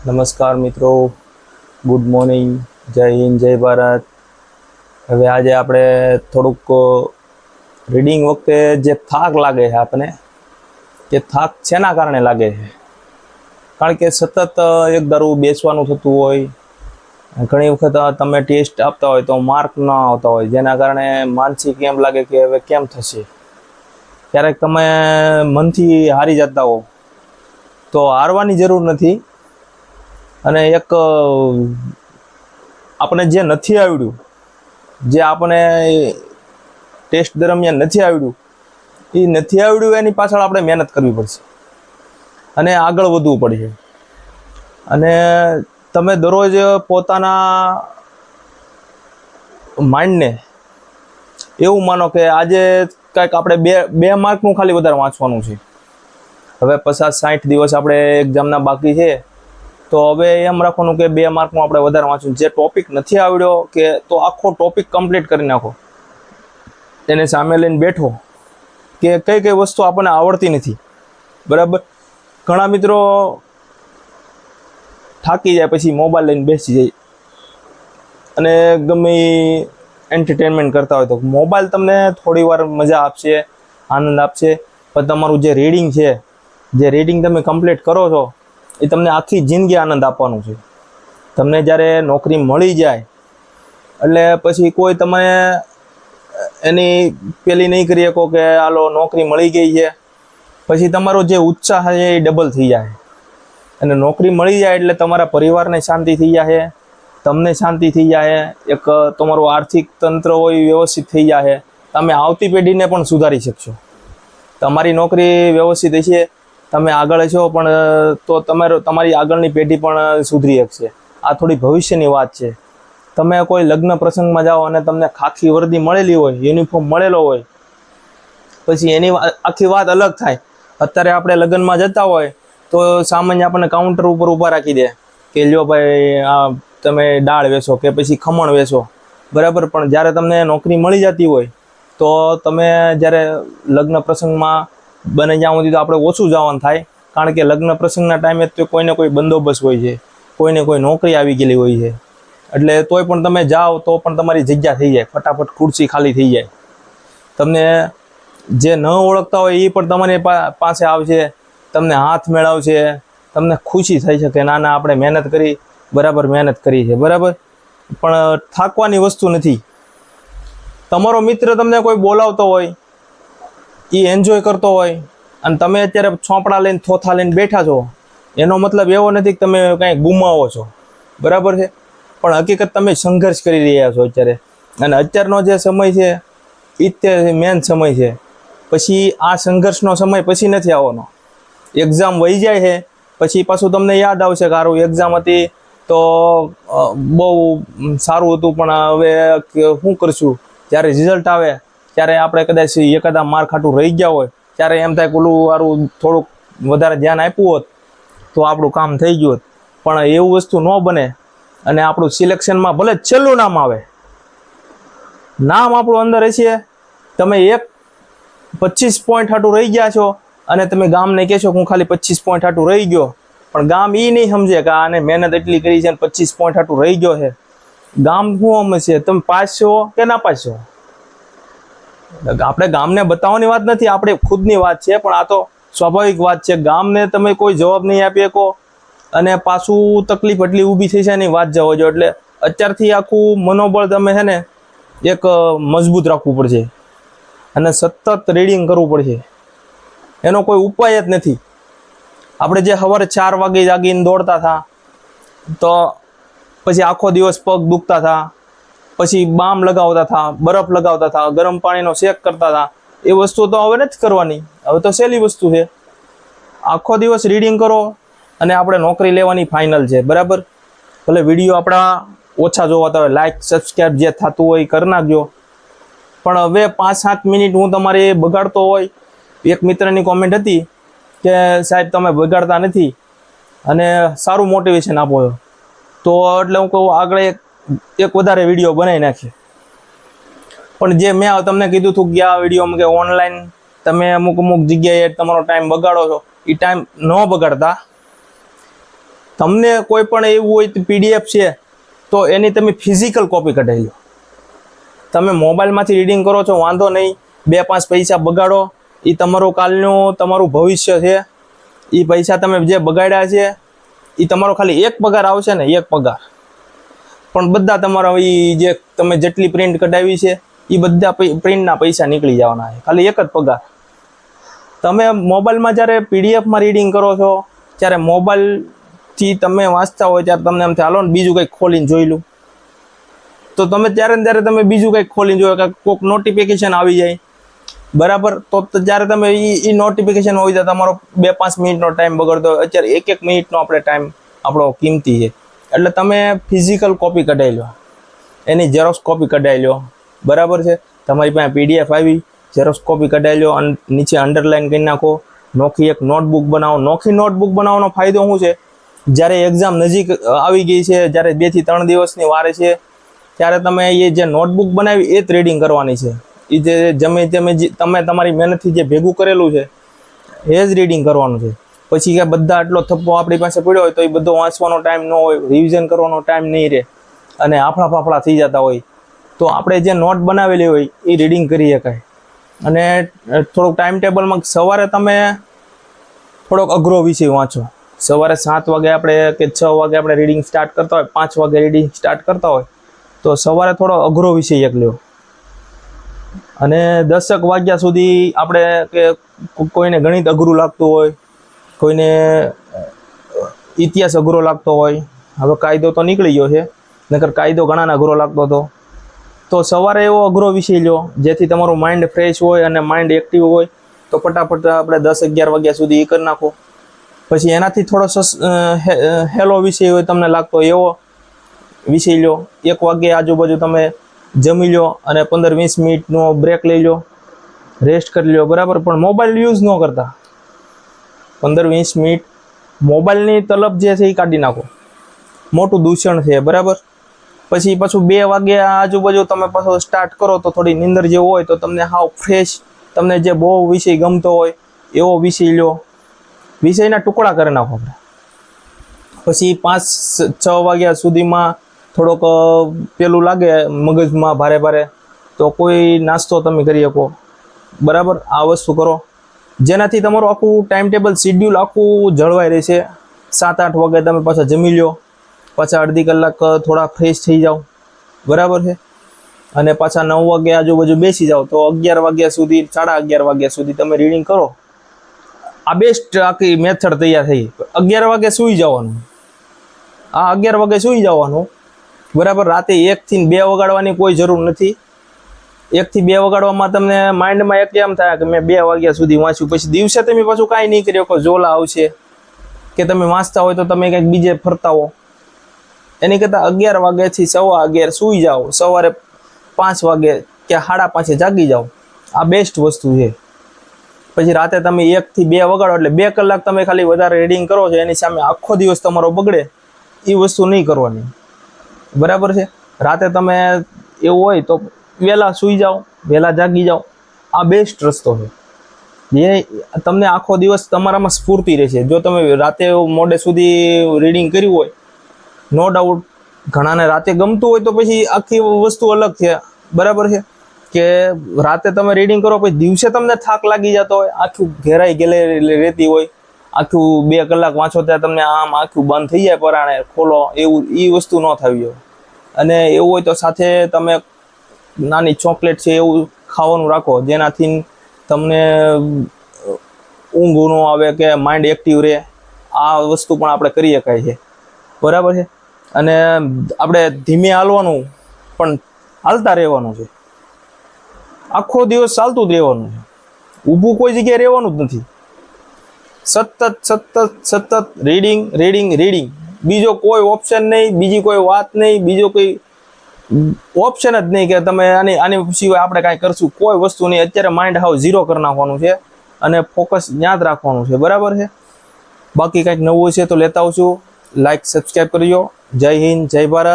નમસ્કાર મિત્રો, good morning, જય હિન્દ, જય ભારત. હવે આજે આપણે થોડુંક રીડિંગ વખતે જે થાક લાગે છે આપણને, તે થાક શેના કારણે લાગે છે? કારણ કે સતત એક ધારું બેસવાનું થતું હોય, ઘણી વખત તમે ટેસ્ટ આપતા હોય તો માર્ક ન આવતા હોય, જેના કારણે માનસિક એમ લાગે કે હવે કેમ થશે. ક્યારેક તમે મનથી હારી જતા હો, તો હારવાની જરૂર નથી. અને એક આપણે જે નથી આવડ્યું, જે આપણે ટેસ્ટ દરમિયાન નથી આવડ્યું, એ નથી આવડ્યું એની પાછળ આપણે મહેનત કરવી પડશે અને આગળ વધવું પડશે. અને તમે દરરોજ પોતાના માઇન્ડને એવું માનો કે આજે કંઈક આપણે બે માર્કનું ખાલી વધારે વાંચવાનું છે. હવે 50-60 દિવસ આપણે એક્ઝામના બાકી છે, તો હવે એમ રાખવાનું કે 2 માર્કનું આપણે વધારે વાંચવું. જે ટોપિક નથી આવડ્યો કે તો આખો ટોપિક કમ્પ્લીટ કરી નાખો. એને સામે લઈને બેઠો કે કઈ કઈ વસ્તુ આપણને આવડતી નથી, બરાબર. ઘણા મિત્રો થાકી જાય પછી મોબાઈલ લઈને બેસી જાય અને ગમે એન્ટરટેનમેન્ટ કરતા હોય. તો મોબાઈલ તમને થોડી વાર મજા આપશે, આનંદ આપશે, પણ તમારું જે રીડિંગ છે, જે રીડિંગ તમે કમ્પ્લીટ કરો છો, એ તમને આખી જિંદગી આનંદ આપવાનું છે. તમને જ્યારે નોકરી મળી જાય એટલે પછી કોઈ તમે એની પેલી નહીં કરી શકો કે હાલો નોકરી મળી ગઈ છે, પછી તમારો જે ઉત્સાહ છે એ ડબલ થઈ જાય. અને નોકરી મળી જાય એટલે તમારા પરિવારને શાંતિ થઈ જાય, તમને શાંતિ થઈ જાય, એક તમારું આર્થિક તંત્ર હોય વ્યવસ્થિત થઈ જાય. તમે આવતી પેઢીને પણ સુધારી શકશો. તમારી નોકરી વ્યવસ્થિત હશે, તમે આગળ છો, પણ તો તમારી આગળની પેઢી પણ સુધરી શકશે. આ થોડી ભવિષ્યની વાત છે. તમે કોઈ લગ્ન પ્રસંગમાં જાઓ અને તમને ખાખી વર્દી મળેલી હોય, યુનિફોર્મ મળેલો હોય, પછી એની આખી વાત અલગ થાય. અત્યારે આપણે લગ્નમાં જતા હોય તો સામાન્ય આપણને કાઉન્ટર ઉપર ઊભા રાખી દે કે લ્યો ભાઈ, આ તમે દાળ વેચો કે પછી ખમણ વેચો, બરાબર. પણ જ્યારે તમને નોકરી મળી જતી હોય તો તમે જ્યારે લગ્ન પ્રસંગમાં બને જ્યાં સુધી તો આપણે ઓછું જવાનું થાય, કારણ કે લગ્ન પ્રસંગના ટાઈમે તો કોઈને કોઈ બંદોબસ્ત હોય છે, કોઈને કોઈ નોકરી આવી ગયેલી હોય છે. એટલે તોય પણ તમે જાઓ તો પણ તમારી જગ્યા થઈ જાય, ફટાફટ ખુરશી ખાલી થઈ જાય. તમને જે ન ઓળખતા હોય એ પણ તમારી પાસે આવશે, તમને હાથ મેળવશે, તમને ખુશી થઈ છે કે ના ના આપણે મહેનત કરી, બરાબર મહેનત કરી છે, બરાબર. પણ થાકવાની વસ્તુ નથી. તમારો મિત્ર તમને કોઈ બોલાવતો હોય, એ એન્જોય કરતો હોય, અને તમે અત્યારે ચોપડા લઈને થોથા લઈને બેઠા છો, એનો મતલબ એવો નથી કે તમે કાંઈ ગુમાવો છો, બરાબર છે. પણ હકીકત તમે સંઘર્ષ કરી રહ્યા છો અત્યારે. અને અત્યારનો જે સમય છે એ જ તે મેન સમય છે. પછી આ સંઘર્ષનો સમય પછી નથી આવવાનો. એક્ઝામ વહી જાય છે પછી પાછું તમને યાદ આવશે કે સારું એક્ઝામ હતી તો બહુ સારું હતું, પણ હવે શું કરશું. જ્યારે રિઝલ્ટ આવે ત્યારે આપણે કદાચ એકાદા માર્ક હાટું રહી ગયા હોય, ત્યારે એમ થાય કે ઓલું સારું થોડુંક વધારે ધ્યાન આપ્યું હોત તો આપણું કામ થઈ ગયું હોત. પણ એવું વસ્તુ ન બને. અને આપણું સિલેક્શનમાં ભલે છેલ્લું નામ આવે, નામ આપણું અંદર હશે, તમે 25 પોઈન્ટ હાટું રહી ગયા છો અને તમે ગામને કહેશો કે હું ખાલી 25 પોઈન્ટ હાટું રહી ગયો, પણ ગામ એ નહીં સમજે કે આને મહેનત એટલી કરી છે અને 25 પોઈન્ટ હાટું રહી ગયો છે. ગામ શું સમજશે, તમે પાસ છો કે ના પાસ છો. આપણે ગામને બતાવવાની વાત નથી, આપણે ખુદની વાત છે. પણ આ તો સ્વાભાવિક વાત છે. ગામને તમે કોઈ જવાબ નહીં આપી શકો અને પાછું તકલીફ એટલી ઊભી થઈ છે એની વાત જવા જો. એટલે અત્યારથી આખું મનોબળ તમે છે ને એક મજબૂત રાખવું પડશે અને સતત રીડિંગ કરવું પડશે. એનો કોઈ ઉપાય જ નથી. આપણે જે સવારે 4 વાગે જાગીને દોડતા હતા, તો પછી આખો દિવસ પગ દુખતા હતા, પછી બામ લગાવતા હતા, બરફ લગાવતા હતા, ગરમ પાણીનો શેક કરતા હતા, એ વસ્તુ તો હવે નથી કરવાની. હવે તો સહેલી વસ્તુ છે. આખો દિવસ રીડિંગ કરો અને આપણે નોકરી લેવાની ફાઇનલ છે, બરાબર. ભલે વિડીયો આપણા ઓછા જોવાતા હોય, લાઇક સબસ્ક્રાઈબ જે થતું હોય કરી નાખજો. પણ હવે 5-7 મિનિટ હું તમારી બગાડતો હોય. એક મિત્રની કોમેન્ટ હતી કે સાહેબ તમે બગાડતા નથી અને સારું મોટિવેશન આપો છો, તો એટલે હું કહું આગળ એક વધારે વિડીયો બનાવી નાખીએ. પણ જે મેં તમને કીધું હતું કે આ વિડીયોમાં કે ઓનલાઈન તમે અમુક જગ્યાએ તમારો ટાઈમ બગાડો છો, એ ટાઈમ ન બગાડતા તમને કોઈ પણ એવું હોય PDF છે તો એની તમે ફિઝિકલ કોપી કઢાવી લો. તમે મોબાઈલમાંથી રીડિંગ કરો છો વાંધો નહીં, 2-5 પૈસા બગાડો, એ તમારું કાલનું તમારું ભવિષ્ય છે. એ પૈસા તમે જે બગાડ્યા છે એ તમારો ખાલી એક પગાર આવશે ને, એક પગાર, પણ બધા તમારા એ જે તમે જેટલી પ્રિન્ટ કઢાવી છે એ બધા પ્રિન્ટના પૈસા નીકળી જવાના છે, ખાલી એક જ પગાર. તમે મોબાઈલમાં જ્યારે PDFમાં રીડિંગ કરો છો, ત્યારે મોબાઈલથી તમે વાંચતા હોય ત્યારે તમને એમ થાય હાલો ને બીજું કંઈક ખોલીને જોઈ લઉં, તો તમે ત્યારે ને ત્યારે તમે બીજું કંઈક ખોલીને જોયો કે કોઈક નોટિફિકેશન આવી જાય, બરાબર, તો જ્યારે તમે એ નોટિફિકેશન હોય તો તમારો 2-5 મિનિટનો ટાઈમ બગડતો હોય. અત્યારે 1-1 મિનિટનો આપણે ટાઈમ આપણો કિંમતી છે. એટલે તમે ફિઝિકલ કોપી કઢાવી લો, એની ઝેરોક્સ કોપી કઢાવી લો, બરાબર છે. તમારી પાસે PDF આવી, ઝેરોક્સ કોપી કઢાવી લો અને નીચે અંડરલાઇન કરી નાખો. નોખી એક નોટબુક બનાવો. નોખી નોટબુક બનાવવાનો ફાયદો શું છે, જ્યારે એક્ઝામ નજીક આવી ગઈ છે, જ્યારે 2 થી 3 દિવસની વાર છે, ત્યારે તમે એ જે નોટબુક બનાવી એ જ રીડિંગ કરવાની છે. એ જે તમે તમારી મહેનતથી જે ભેગું કરેલું છે એ જ રીડિંગ કરવાનું છે. પછી કે બધા આટલો થપ્પો આપણી પાસે પડ્યો હોય તો એ બધો વાંચવાનો ટાઈમ ન હોય, રિવિઝન કરવાનો ટાઈમ નહીં રહે અને આફળા ફાફળા થઈ જતા હોય, તો આપણે જે નોટ બનાવેલી હોય એ રીડિંગ કરી શકાય. અને થોડુંક ટાઈમ ટેબલમાં સવારે તમે થોડોક અઘરો વિષય વાંચો. સવારે 7 વાગે આપણે કે 6 વાગે આપણે રીડિંગ સ્ટાર્ટ કરતા હોય, 5 વાગે રીડિંગ સ્ટાર્ટ કરતા હોય, તો સવારે થોડો અઘરો વિષય એક લ્યો અને 10 વાગ્યા સુધી આપણે કે કોઈને ગણિત અઘરું લાગતું હોય, કોઈને ઇતિહાસ અઘરો લાગતો હોય, હવે કાયદો તો નીકળી ગયો છે, નકર કાયદો ઘણાને અઘરો લાગતો હતો, તો સવારે એવો અઘરો વિષય લો જેથી તમારું માઇન્ડ ફ્રેશ હોય અને માઇન્ડ એક્ટિવ હોય. તો ફટાફટ આપણે 10-11 વાગ્યા સુધી એ કરી નાખો. પછી એનાથી થોડો હેલો વિષય હોય તમને લાગતો એવો વિષય લો. 1 વાગે આજુબાજુ તમે જમી લો અને 15-20 મિનિટનો બ્રેક લઈ લો, રેસ્ટ કરી લો, બરાબર. પણ મોબાઈલ યુઝ ન કરતા. 15-20 મિનિટ મોબાઈલની તલબ જે છે એ કાઢી નાખો, મોટું દૂષણ છે, બરાબર. પછી પાછું 2 વાગ્યા આજુબાજુ તમે પાછો સ્ટાર્ટ કરો તો થોડી નીંદર જેવું હોય તો તમને હાવ ફ્રેશ, તમને જે બહુ વિષય ગમતો હોય એવો વિષય લો, વિષયના ટુકડા કરી નાખો આપણે. પછી 5-6 વાગ્યા સુધીમાં થોડોક પેલું લાગે મગજમાં ભારે ભારે, તો કોઈ નાસ્તો તમે કરી શકો, બરાબર. આ વસ્તુ કરો જેનાથી તમારું આખું ટાઈમ ટેબલ શિડ્યુલ આખું જળવાઈ રહેશે. 7-8 વાગે તમે પાછા જમી લો, પાછા અડધી કલાક થોડા ફ્રેશ થઈ જાઓ, બરાબર છે. અને પાછા 9 વાગે આજુબાજુ બેસી જાઓ તો 11 વાગ્યા સુધી, 11:30 વાગ્યા સુધી તમે રીડિંગ કરો. આ બેસ્ટ આખી મેથડ તૈયાર થઈ. 11 વાગે સૂઈ જવાનું, 11 વાગે સૂઈ જવાનું, બરાબર. રાતે 1 થી 2 વગાડવાની કોઈ જરૂર નથી. 1 થી 2 વગાડવામાં તમને માઇન્ડમાં એક એમ થાય કે મેં 2 વાગ્યા સુધી વાંચ્યું, પછી દિવસે તમે પાછું કાંઈ નહીં કરી શકો, ઝોલા આવશે કે તમે વાંચતા હોય તો તમે કંઈક બીજે ફરતા હો. એની કરતાં 11 વાગ્યાથી 11:15 સૂઈ જાઓ, સવારે 5 વાગે કે 5:30 જાગી જાઓ. આ બેસ્ટ વસ્તુ છે. પછી રાતે તમે 1 થી 2 વગાડો એટલે 2 કલાક તમે ખાલી વધારે રીડિંગ કરો છો, એની સામે આખો દિવસ તમારો બગડે એ વસ્તુ નહીં કરવાની, બરાબર છે. રાતે તમે એવું હોય તો વહેલા સૂઈ જાઓ, વહેલા જાગી જાઓ. આ બેસ્ટ રસ્તો છે જે તમને આખો દિવસ તમારામાં સ્ફૂર્તિ રહેશે. જો તમે રાતે મોડે સુધી રીડિંગ કર્યું હોય, નો ડાઉટ ઘણાને રાતે ગમતું હોય તો પછી આખી વસ્તુ અલગ છે, બરાબર છે. કે રાતે તમે રીડિંગ કરો પછી દિવસે તમને થાક લાગી જતો હોય, આખું ઘેરાઈ ગયેલી રહેતી હોય, આખું 2 કલાક વાંચો ત્યાં તમને આમ આખું બંધ થઈ જાય, પરાણે ખોલો, એવું એ વસ્તુ ન થવી જોઈએ. અને એવું હોય તો સાથે તમે નાની ચોકલેટ છે એવું ખાવાનું રાખો જેનાથી તમને ઊંઘ ન આવે કે માઇન્ડ એક્ટિવ રહે. આ વસ્તુ પણ આપણે કરી શકાય છે, બરાબર છે. અને આપણે ધીમે હાલવાનું પણ હાલતા રહેવાનું છે, આખો દિવસ ચાલતું જ રહેવાનું છે, ઊભું કોઈ જગ્યાએ રહેવાનું જ નથી. સતત રીડિંગ રીડિંગ રીડિંગ, બીજો કોઈ ઓપ્શન નહીં, બીજી કોઈ વાત નહીં, બીજો કોઈ ઓપ્શન જ નહીં કે તમે આની સિવાય આપણે કાંઈ કરશું, કોઈ વસ્તુ નહીં. અત્યારે માઇન્ડ હાવ ઝીરો કરી નાખવાનું છે અને ફોકસ ત્યાં જ રાખવાનું છે, બરાબર છે. બાકી કંઈક નવું છે તો લેતા આવશું. લાઈક સબસ્ક્રાઈબ કરજો. જય હિન્દ, જય ભારત.